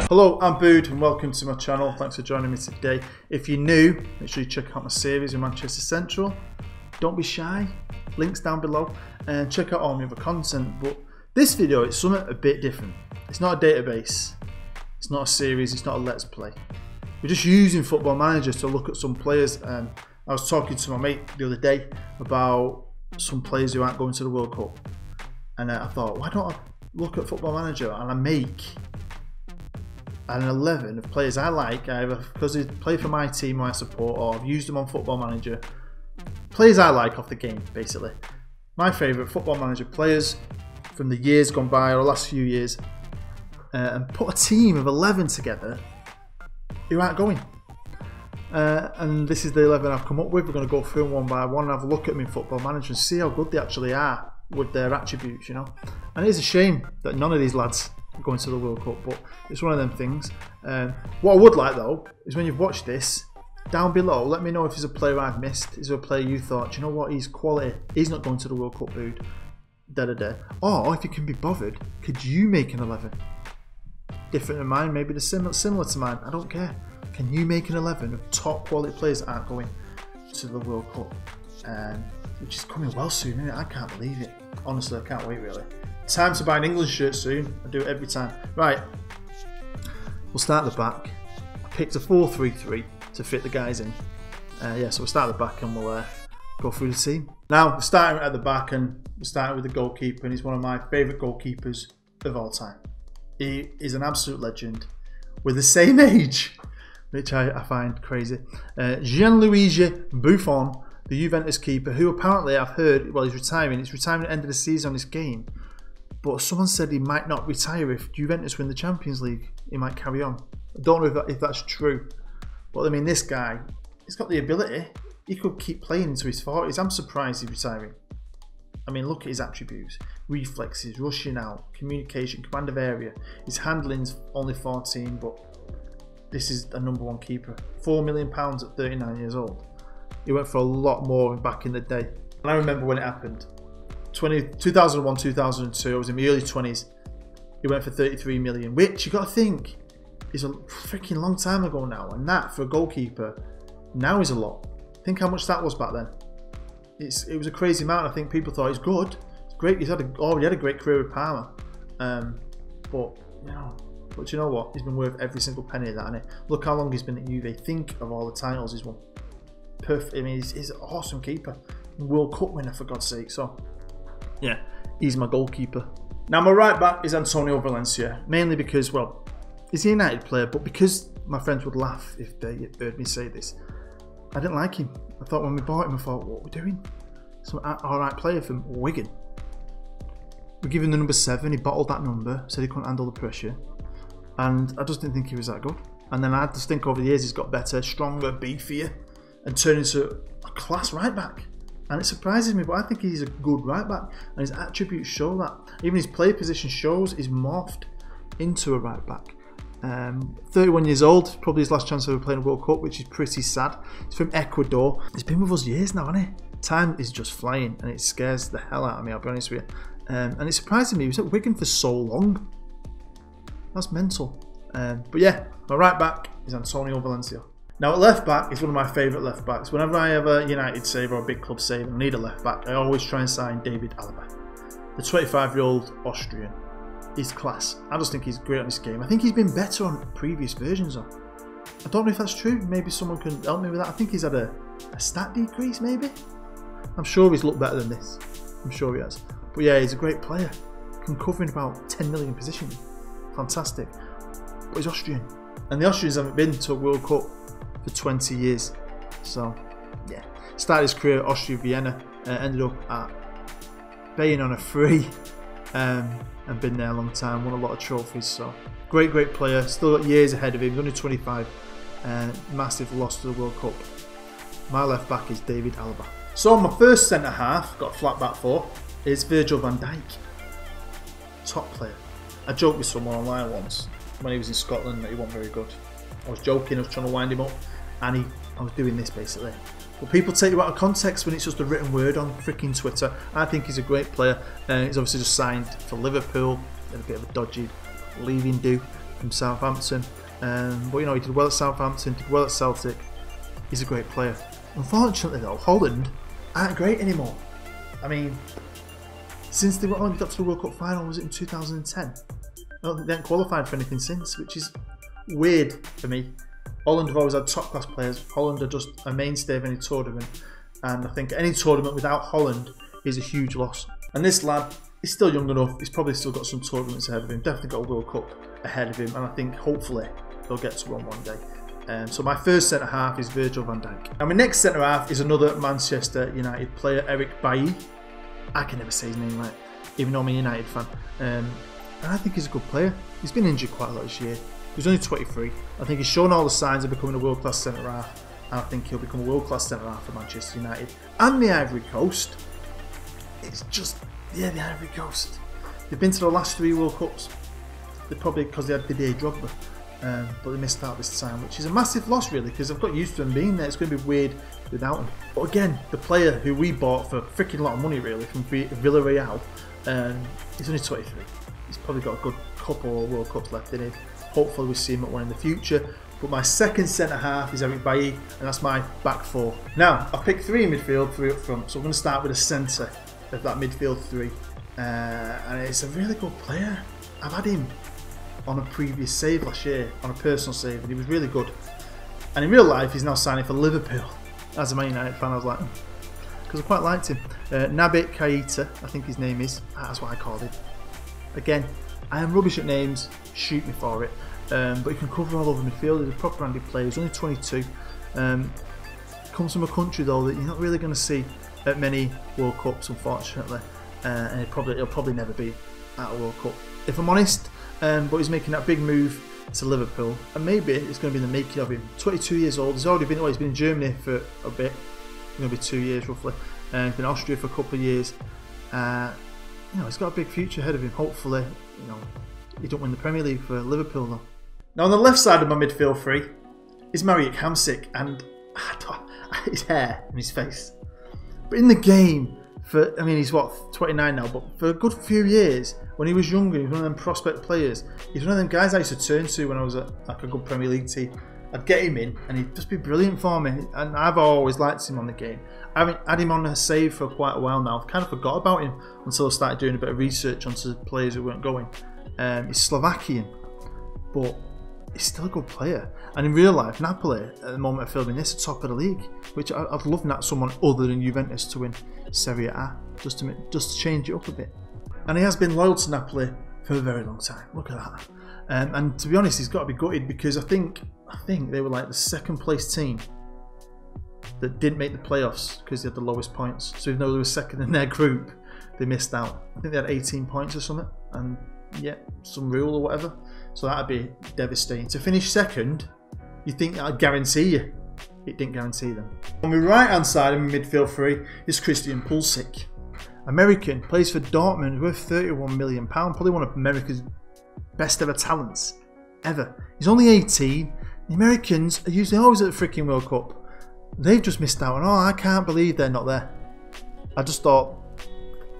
Hello, I'm Bood and welcome to my channel. Thanks for joining me today. If you're new, make sure you check out my series with Manchester Central. Don't be shy, links down below, and check out all my other content. But this video is something a bit different. It's not a database, it's not a series, it's not a let's play. We're just using Football Manager to look at some players. I was talking to my mate the other day about some players who aren't going to the World Cup. And I thought, why don't I look at Football Manager and I make an 11 of players I like, either because they play for my team I support or I've used them on Football Manager. Players I like off the game, basically. My favourite Football Manager players from the years gone by or the last few years, and put a team of 11 together who aren't going. And this is the 11 I've come up with. We're going to go through them one by one and have a look at them in Football Manager and see how good they actually are with their attributes, you know. And it is a shame that none of these lads going to the World Cup, but it's one of them things. What I would like though is when you've watched this, down below let me know if there's a player I've missed. Is there a player you thought, do you know what, he's quality, he's not going to the World Cup, dude, or if you can be bothered, could you make an 11 different than mine, maybe similar to mine? I don't care. Can you make an 11 of top quality players that aren't going to the World Cup, which is coming well soon, isn't it? I can't believe it, honestly. I can't wait, really. Time to buy an England shirt soon. I do it every time. Right, we'll start at the back. I picked a 4-3-3 to fit the guys in. Yeah, so we'll start at the back and we'll go through the team. Now, we're starting at the back and we're starting with the goalkeeper, and he's one of my favourite goalkeepers of all time. He is an absolute legend with the same age, which I find crazy. Gianluigi Buffon, the Juventus keeper, who apparently I've heard, well, he's retiring. He's retiring at the end of the season on this game. But someone said he might not retire if Juventus win the Champions League. He might carry on. I don't know if that's true. But I mean, this guy, he's got the ability. He could keep playing into his 40s. I'm surprised he's retiring. I mean, look at his attributes. Reflexes, rushing out, communication, command of area. His handling's only 14, but this is a #1 keeper. £4 million at 39 years old. He went for a lot more back in the day. And I remember when it happened. 2001, 2002, I was in my early 20s. He went for 33 million, which you got to think is a freaking long time ago now. And that for a goalkeeper now is a lot. Think how much that was back then. It was a crazy amount. I think people thought he's good. It's great. He had a great career with Parma. But you know what? He's been worth every single penny of that. And look how long he's been at Juve. Think of all the titles he's won. Perfect. I mean, he's an awesome keeper. World Cup winner, for God's sake. So yeah, he's my goalkeeper. Now my right back is Antonio Valencia, mainly because, well, he's a United player, but because my friends would laugh if they heard me say this, I didn't like him. I thought when we bought him, I thought, what are we doing? Some alright player from Wigan. We give him the number 7, he bottled that number, said he couldn't handle the pressure, and I just didn't think he was that good. And then I just think over the years he's got better, stronger, beefier, and turned into a class right back. And it surprises me, but I think he's a good right back, and his attributes show that. Even his play position shows he's morphed into a right back. 31 years old, probably his last chance of ever playing a World Cup, which is pretty sad. He's from Ecuador. He's been with us years now, hasn't he? Time is just flying, and it scares the hell out of me, I'll be honest with you. And it surprises me, he was at Wigan for so long. That's mental. But yeah, my right back is Antonio Valencia. Now at left back is one of my favourite left backs. Whenever I have a United save or a big club save and I need a left back, I always try and sign David Alaba. The 25-year-old Austrian. He's class. I just think he's great on this game. I think he's been better on previous versions though. I don't know if that's true. Maybe someone can help me with that. I think he's had a stat decrease maybe. I'm sure he's looked better than this. I'm sure he has. But yeah, he's a great player. Can cover in about 10 million positions. Fantastic. But he's Austrian. And the Austrians haven't been to a World Cup for 20 years. So yeah, started his career at Austria Vienna, ended up at Bayern on a free, and been there a long time, won a lot of trophies. So great player, still got years ahead of him. He's only 25, massive loss to the World Cup. My left back is David Alaba. So my first centre half, got a flat back four, is Virgil van Dijk. Top player. I joked with someone online once when he was in Scotland that he wasn't very good. I was joking, I was trying to wind him up, and I was doing this basically. But people take you out of context when it's just a written word on freaking Twitter. I think he's a great player. He's obviously just signed for Liverpool. Had a bit of a dodgy leaving do. from Southampton. But you know, he did well at Southampton, did well at Celtic. He's a great player. Unfortunately though, Holland aren't great anymore. I mean, since they only got to the World Cup final, was it in 2010? I don't think they haven't qualified for anything since, which is weird for me. Holland have always had top class players. Holland are just a mainstay of any tournament, and I think any tournament without Holland is a huge loss. And this lad, he's still young enough, he's probably still got some tournaments ahead of him, definitely got a World Cup ahead of him, and I think hopefully they'll get to one day. So my first centre half is Virgil van Dijk. And my next centre half is another Manchester United player, Eric Bailly. I can never say his name right, even though I'm a United fan. And I think he's a good player. He's been injured quite a lot this year. He's only 23. I think he's shown all the signs of becoming a world-class centre half, and I think he'll become a world-class centre half for Manchester United. And the Ivory Coast, it's just, yeah, the Ivory Coast. They've been to the last 3 World Cups. They're probably because they had Didier Drogba. But they missed out this time, which is a massive loss really, because I've got used to him being there. It's going to be weird without him. But again, the player who we bought for a freaking lot of money really from Villarreal, he's only 23. He's probably got a good couple of World Cups left in him. Hopefully we see him at one in the future. But my second centre half is Eric Bailly, and that's my back 4. Now, I've picked 3 in midfield, 3 up front, so I'm going to start with the centre of that midfield 3. And it's a really good player. I've had him on a previous save last year, on a personal save, and he was really good. And in real life, he's now signing for Liverpool. As a Man United fan, I was like, because I quite liked him. Naby Keita, I think his name is. That's what I called him. Again, I am rubbish at names, shoot me for it. But he can cover all over midfield. He's a proper handy player. He's only 22. Comes from a country though that you're not really going to see at many World Cups, unfortunately. And he'll probably never be at a World Cup, if I'm honest. But he's making that big move to Liverpool, and maybe it's going to be the making of him. 22 years old. He's already been. Well, he's been in Germany for a bit. It's going to be 2 years roughly. He's been in Austria for a couple of years. You know, he's got a big future ahead of him. Hopefully, you know, he don't win the Premier League for Liverpool though. Now on the left side of my midfield 3 is Marek Hamsik, and his hair and his face. But in the game, I mean, he's what, 29 now, but for a good few years, when he was younger, he was one of them prospect players. He's one of them guys I used to turn to when I was at like a good Premier League team. I'd get him in and he'd just be brilliant for me, and I've always liked him on the game. I haven't had him on a save for quite a while now. I've kind of forgot about him until I started doing a bit of research onto players who weren't going. He's Slovakian, but he's still a good player. And in real life, Napoli, at the moment of filming this, are top of the league, which I'd love someone other than Juventus to win Serie A, just to change it up a bit. And he has been loyal to Napoli for a very long time. Look at that. And to be honest, he's got to be gutted, because I think they were like the second place team that didn't make the playoffs because they had the lowest points. So even though they were second in their group, they missed out. I think they had 18 points or something, and yeah, some rule or whatever. So that'd be devastating. To finish second, you think that'd guarantee you. It didn't guarantee them. On the right hand side of midfield 3 is Christian Pulisic. American, plays for Dortmund, worth £31 million, probably one of America's best ever talents ever. He's only 18. The Americans are usually always at the freaking World Cup. They've just missed out, and I can't believe they're not there. I just thought,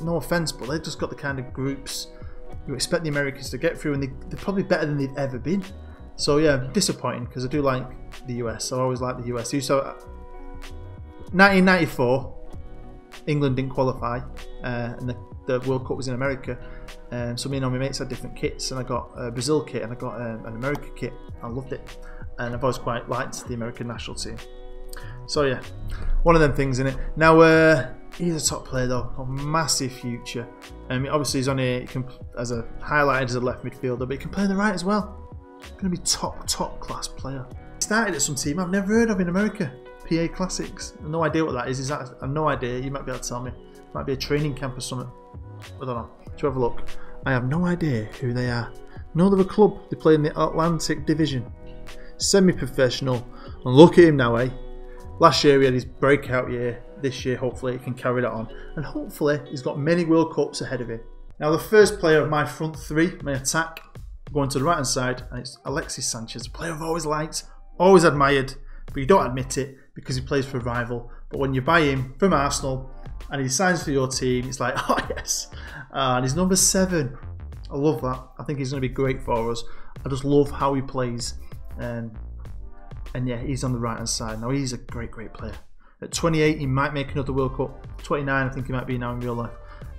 no offence, but they've just got the kind of groups you expect the Americans to get through, and they're probably better than they've ever been. So yeah, disappointing, because I do like the US. I always like the US. So 1994, England didn't qualify, and the World Cup was in America. So me and all my mates had different kits, and I got a Brazil kit and I got an American kit. I loved it, and I've always quite liked the American national team. So yeah, one of them things in it. Now he's a top player though, got a massive future. Obviously he's on here, he can, as a highlighted as a left midfielder, but he can play on the right as well. He's going to be top class player. He started at some team I've never heard of in America, PA Classics. I have no idea what that is. I have no idea. You might be able to tell me. It might be a training camp or something. I don't know. To have a look. I have no idea who they are. No, they're a club. They play in the Atlantic Division. Semi-professional. And look at him now, eh? Last year he had his breakout year. This year, hopefully, he can carry that on. And hopefully, he's got many World Cups ahead of him. Now, the first player of my front 3, my attack, going to the right-hand side, and it's Alexis Sanchez, a player I've always liked, always admired, but you don't admit it because he plays for a rival. But when you buy him from Arsenal and he signs for your team, it's like, oh yes. And he's number 7. I love that. I think he's going to be great for us. I just love how he plays. And yeah, he's on the right hand side. Now he's a great player. At 28, he might make another World Cup. 29, I think he might be now in real life.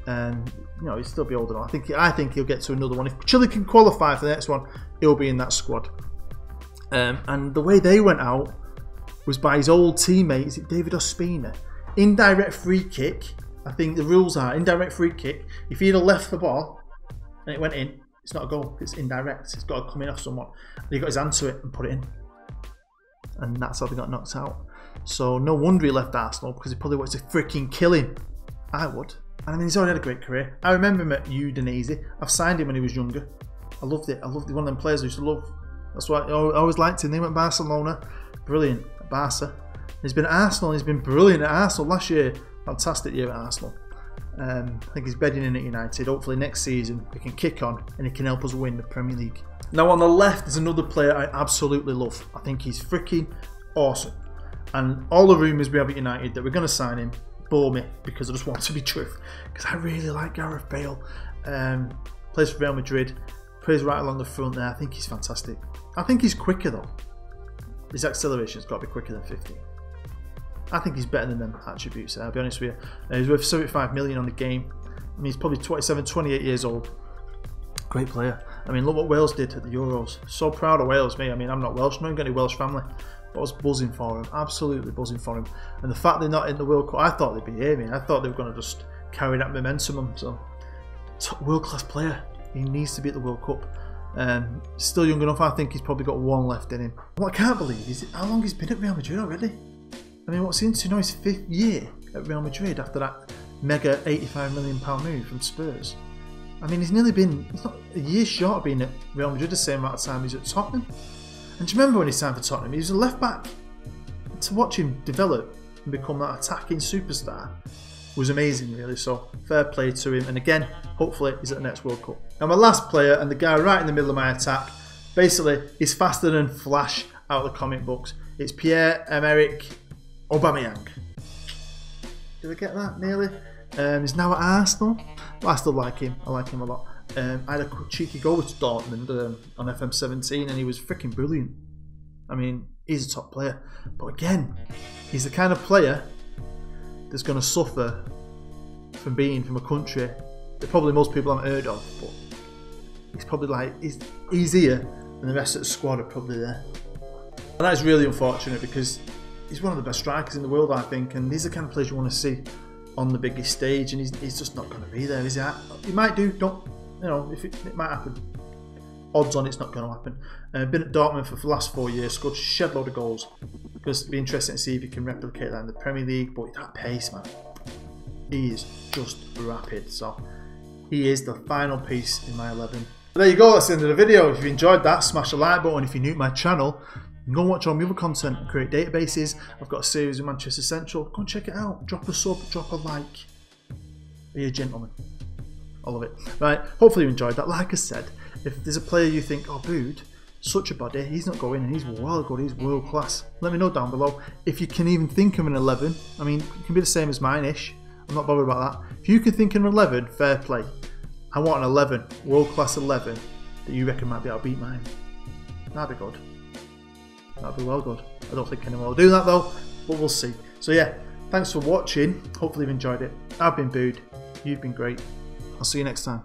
And you know, he'll still be old enough. I think he'll get to another one. If Chile can qualify for the next one, he'll be in that squad. And the way they went out was by his old teammate, is it David Ospina? Indirect free kick. I think the rules are indirect free kick. If he'd have left the ball and it went in, it's not a goal. It's indirect. It's got to come in off someone. And he got his hand to it and put it in. And that's how they got knocked out. So no wonder he left Arsenal, because he probably wanted to freaking kill him. I would. And I mean, he's already had a great career. I remember him at Udinese. I've signed him when he was younger. I loved it. I loved it. One of them players I used to love. That's why I always liked him. He went to Barcelona. Brilliant at Barca. He's been at Arsenal. He's been brilliant at Arsenal last year. Fantastic year at Arsenal. I think he's bedding in at United. Hopefully next season he can kick on and he can help us win the Premier League. Now on the left is another player I absolutely love. I think he's freaking awesome. And all the rumours we have at United that we're going to sign him bore me, because I just want it to be true. Because I really like Gareth Bale. Plays for Real Madrid. Plays right along the front there. I think he's fantastic. I think he's quicker though. His acceleration's got to be quicker than 50. I think he's better than them attributes. I'll be honest with you. He's worth 75 million on the game. I mean, he's probably 27, 28 years old. Great player. I mean, look what Wales did at the Euros. So proud of Wales, me. I mean, I'm not Welsh. I don't got any Welsh family. But I was buzzing for him. Absolutely buzzing for him. And the fact they're not in the World Cup, I thought they'd be here, man. I thought they were going to just carry that momentum. So, world-class player. He needs to be at the World Cup. Still young enough. I think he's probably got one left in him. What I can't believe is how long he's been at Real Madrid already. I mean, what's into his 5th year at Real Madrid after that mega £85 million move from Spurs. I mean, he's not a year short of being at Real Madrid the same amount of time he's at Tottenham. And do you remember when he signed for Tottenham? He was a left back. To watch him develop and become that attacking superstar was amazing, really. So fair play to him. And again, hopefully he's at the next World Cup. Now my last player, and the guy right in the middle of my attack, basically he's faster than Flash out of the comic books. It's Pierre-Emerick Aubameyang. Did I get that nearly? He's now at Arsenal. Well, I still like him. I like him a lot. I had a cheeky goal with Dortmund on FM18 and he was freaking brilliant. I mean, he's a top player. But again, he's the kind of player that's going to suffer from being from a country that probably most people haven't heard of. But he's probably like, he's here and the rest of the squad are probably there. And that is really unfortunate, because he's one of the best strikers in the world, I think, and these are the kind of players you want to see on the biggest stage, and he's just not going to be there, is he? He might do, if it might happen. Odds on it's not going to happen. Been at Dortmund for the last 4 years, scored a shed load of goals. Because it'd be interesting to see if he can replicate that in the Premier League, but that pace, man, he is just rapid. So he is the final piece in my 11. There you go, that's the end of the video. If you enjoyed that, smash the like button. If you're new to my channel, you can go and watch all my other content and create databases. I've got a series of Manchester Central. Go and check it out. Drop a sub, drop a like. Be a gentleman. I love it. Right, hopefully you enjoyed that. Like I said, if there's a player you think, oh, Bood, such a body, he's not going and he's well good, he's world class, let me know down below. If you can even think of an 11, I mean, it can be the same as mine-ish. I'm not bothered about that. If you can think of an 11, fair play. I want an 11, world class 11, that you reckon might be able to beat mine. That'd be good. That'd be well good. I don't think anyone will do that though, but we'll see. So yeah, thanks for watching. Hopefully you've enjoyed it. I've been Bood. You've been great. I'll see you next time.